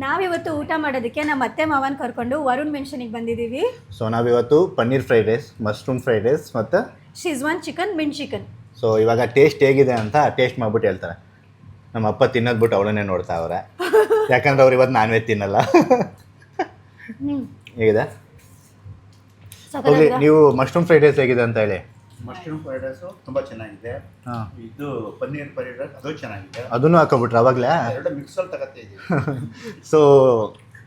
ನಾವಿವತ್ತು ಊಟ ಮಾಡೋದಕ್ಕೆ ನಮ್ಮ ಅತ್ತೆ ಮಾವನ ಕರ್ಕೊಂಡು ವರುಣ್ ಮೆನ್ಷನಿಗೆ ಬಂದಿದ್ದೀವಿ. ಸೊ ನಾವಿವತ್ತು paneer fried rice, mushroom fried rice ಮತ್ತು schezwan chicken, mint chicken. So ಇವಾಗ ಟೇಸ್ಟ್ ಹೇಗಿದೆ ಅಂತ ಟೇಸ್ಟ್ ಮಾಡ್ಬಿಟ್ಟು ಹೇಳ್ತಾರೆ. ನಮ್ಮ ಅಪ್ಪ ತಿನ್ನೋದು ಬಿಟ್ಟು ಅವಳನ್ನೇ ನೋಡ್ತಾ ಅವ್ರೆ, ಯಾಕಂದ್ರೆ ಅವ್ರು ಇವತ್ತು ನಾನ್ ವೆಜ್ ತಿನ್ನಲ್ಲ. ಹೇಗಿದೆ? ಹೋಗಿ ನೀವು ಮಶ್ರೂಮ್ ಫ್ರೈಡ್ ರೈಸ್ ಹೇಗಿದೆ ಅಂತ ಹೇಳಿ. ಮಶ್ರೂಮ್ ಫ್ರೈಡ್ ರೈಸು ತುಂಬ ಚೆನ್ನಾಗಿದೆ. ಇದು ಪನ್ನೀರ್ ಫ್ರೈಡ್ ರೈಸ್ ಅದು ಚೆನ್ನಾಗಿದೆ. ಅದನ್ನು ಹಾಕೋಬಿಟ್ರೆ ಅವಾಗಲೇ ಎರಡು ಮಿಕ್ಸಲ್ಲಿ ತಗತ್ತೆ ಇದ್ದೀವಿ. ಸೊ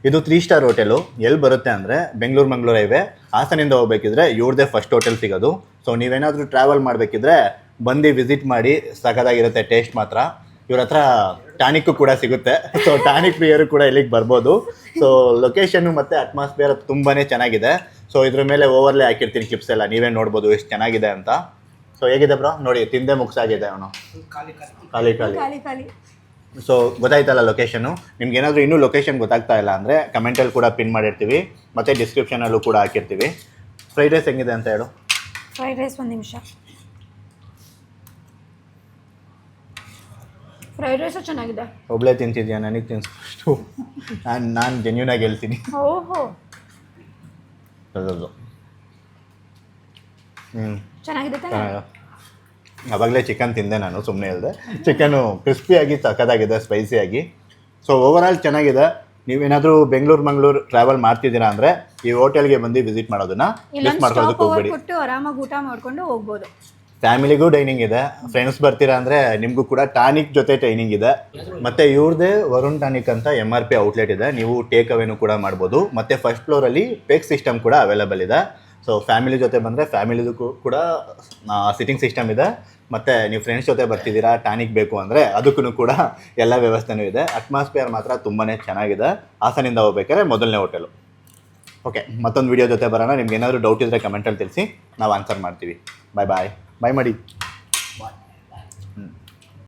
ಇದು 3 ಸ್ಟಾರ್ ಹೋಟೆಲು. ಎಲ್ಲಿ ಬರುತ್ತೆ ಅಂದರೆ ಬೆಂಗಳೂರು ಮಂಗಳೂರು ಹೈವೇ, ಹಾಸನಿಂದ ಹೋಗ್ಬೇಕಿದ್ರೆ ಇವ್ರದ್ದೇ ಫಸ್ಟ್ ಹೋಟೆಲ್ ಸಿಗೋದು. ಸೊ ನೀವೇನಾದರೂ ಟ್ರಾವೆಲ್ ಮಾಡಬೇಕಿದ್ರೆ ಬಂದು ವಿಸಿಟ್ ಮಾಡಿ, ಸಖತ್ತಾಗಿರುತ್ತೆ ಟೇಸ್ಟ್ ಮಾತ್ರ. ಇವ್ರ ಹತ್ರ ಟಾನಿಕ್ಕು ಕೂಡ ಸಿಗುತ್ತೆ. ಸೊ ಟಾನಿಕ್ ಪ್ರಿಯರು ಕೂಡ ಇಲ್ಲಿಗೆ ಬರ್ಬೋದು. ಸೊ ಲೊಕೇಶನ್ನು ಮತ್ತು ಅಟ್ಮಾಸ್ಫಿಯರ್ ತುಂಬಾ ಚೆನ್ನಾಗಿದೆ. ಸೊ ಇದ್ರ ಮೇಲೆ ಓವರ್ಲೇ ಹಾಕಿರ್ತೀನಿ ಕ್ಲಿಪ್ಸ್ ಎಲ್ಲ, ನೀವೇ ನೋಡ್ಬೋದು ಎಷ್ಟು ಚೆನ್ನಾಗಿದೆ ಅಂತ. ಸೊ ಹೇಗಿದೆ ಬ್ರೋ? ನೋಡಿ, ತಿಂದೇ ಮುಗಿಸಾಗಿದೆ ಅವನು, ಖಾಲಿ ಖಾಲಿ. ಸೊ ಗೊತ್ತಾಯ್ತಲ್ಲ ಲೊಕೇಶನ್ನು. ನಿಮ್ಗೆ ಏನಾದರೂ ಇನ್ನೂ ಲೊಕೇಶನ್ ಗೊತ್ತಾಗ್ತಾ ಇಲ್ಲ ಅಂದರೆ ಕಮೆಂಟಲ್ಲಿ ಕೂಡ ಪಿನ್ ಮಾಡಿರ್ತೀವಿ, ಮತ್ತು ಡಿಸ್ಕ್ರಿಪ್ಷನಲ್ಲೂ ಕೂಡ ಹಾಕಿರ್ತೀವಿ. ಫ್ರೈಡ್ ರೈಸ್ ಹೆಂಗಿದೆ ಅಂತ ಹೇಳು. ಫ್ರೈಡ್ ರೈಸ್ ಒಂದು ನಿಮಿಷ. ಫ್ರೈಡ್ ರೈಸು ಚೆನ್ನಾಗಿದೆ. ಒಬ್ಬಳೇ ತಿಂತಿದ್ಯಾ? ನನಗೆ ತಿನ್ನಿಸ್ಬಿಟ್ಟು ನಾನು ಜೆನ್ಯೂನಾಗಿ ಹೇಳ್ತೀನಿ. ಓಹೋ, ಹೌದು. ಚೆನ್ನಾಗಿದೆ ತಾನೆ? ಅವಾಗಲೇ ಚಿಕನ್ ತಿಂದೆ ನಾನು, ಸುಮ್ಮನೆ ಹೇಳಿದೆ. ಚಿಕನು ಕ್ರಿಸ್ಪಿಯಾಗಿ ಸಖತ್ತಾಗಿದೆ, ಸ್ಪೈಸಿಯಾಗಿ. ಸೊ ಓವರಾಲ್ ಚೆನ್ನಾಗಿದೆ. ನೀವೇನಾದರೂ ಬೆಂಗಳೂರು ಮಂಗಳೂರು ಟ್ರಾವೆಲ್ ಮಾಡ್ತಿದ್ದೀರಾ ಅಂದರೆ ಈ ಹೋಟೆಲ್ಗೆ ಬಂದು ವಿಸಿಟ್ ಮಾಡೋದನ್ನ ಮಿಸ್ ಮಾಡ್ಕೊಳ್ಳೋದಕ್ಕೆ ಹೋಗ್ಬೇಡಿ. ಕೊಟ್ಟು ಆರಾಮಾಗಿ ಊಟ ಮಾಡ್ಕೊಂಡು ಹೋಗ್ಬೋದು. ಫ್ಯಾಮಿಲಿಗೂ ಡೈನಿಂಗ್ ಇದೆ, ಫ್ರೆಂಡ್ಸ್ ಬರ್ತೀರಾ ಅಂದರೆ ನಿಮಗೂ ಕೂಡ ಟಾನಿಕ್ ಜೊತೆ ಟ್ರೈನಿಂಗ್ ಇದೆ. ಮತ್ತು ಇವ್ರದ್ದೇ ವರುಣ್ ಟಾನಿಕ್ ಅಂತ MRP ಔಟ್ಲೆಟ್ ಇದೆ, ನೀವು ಟೇಕ್ ಅವೇನು ಕೂಡ ಮಾಡ್ಬೋದು. ಮತ್ತು ಫಸ್ಟ್ ಫ್ಲೋರಲ್ಲಿ ಪೇಕ್ ಸಿಸ್ಟಮ್ ಕೂಡ ಅವೈಲೇಬಲ್ ಇದೆ. ಸೊ ಫ್ಯಾಮಿಲಿ ಜೊತೆ ಬಂದರೆ ಫ್ಯಾಮಿಲಿದು ಕೂಡ ಸಿಟ್ಟಿಂಗ್ ಸಿಸ್ಟಮ್ ಇದೆ. ಮತ್ತು ನೀವು ಫ್ರೆಂಡ್ಸ್ ಜೊತೆ ಬರ್ತಿದ್ದೀರಾ, ಟಾನಿಕ್ ಬೇಕು ಅಂದರೆ ಅದಕ್ಕೂ ಕೂಡ ಎಲ್ಲ ವ್ಯವಸ್ಥೆನೂ ಇದೆ. ಅಟ್ಮಾಸ್ಫಿಯರ್ ಮಾತ್ರ ತುಂಬಾ ಚೆನ್ನಾಗಿದೆ. ಹಾಸನಿಂದ ಹೋಗ್ಬೇಕಾದ್ರೆ ಮೊದಲನೇ ಹೋಟೆಲು. ಓಕೆ, ಮತ್ತೊಂದು ವೀಡಿಯೋ ಜೊತೆ ಬರೋಣ. ನಿಮ್ಗೆ ಏನಾದರೂ ಡೌಟ್ ಇದ್ದರೆ ಕಮೆಂಟಲ್ಲಿ ತಿಳಿಸಿ, ನಾವು ಆನ್ಸರ್ ಮಾಡ್ತೀವಿ. ಬಾಯ್ ಮಾಡಿ. ಬಾಯ್.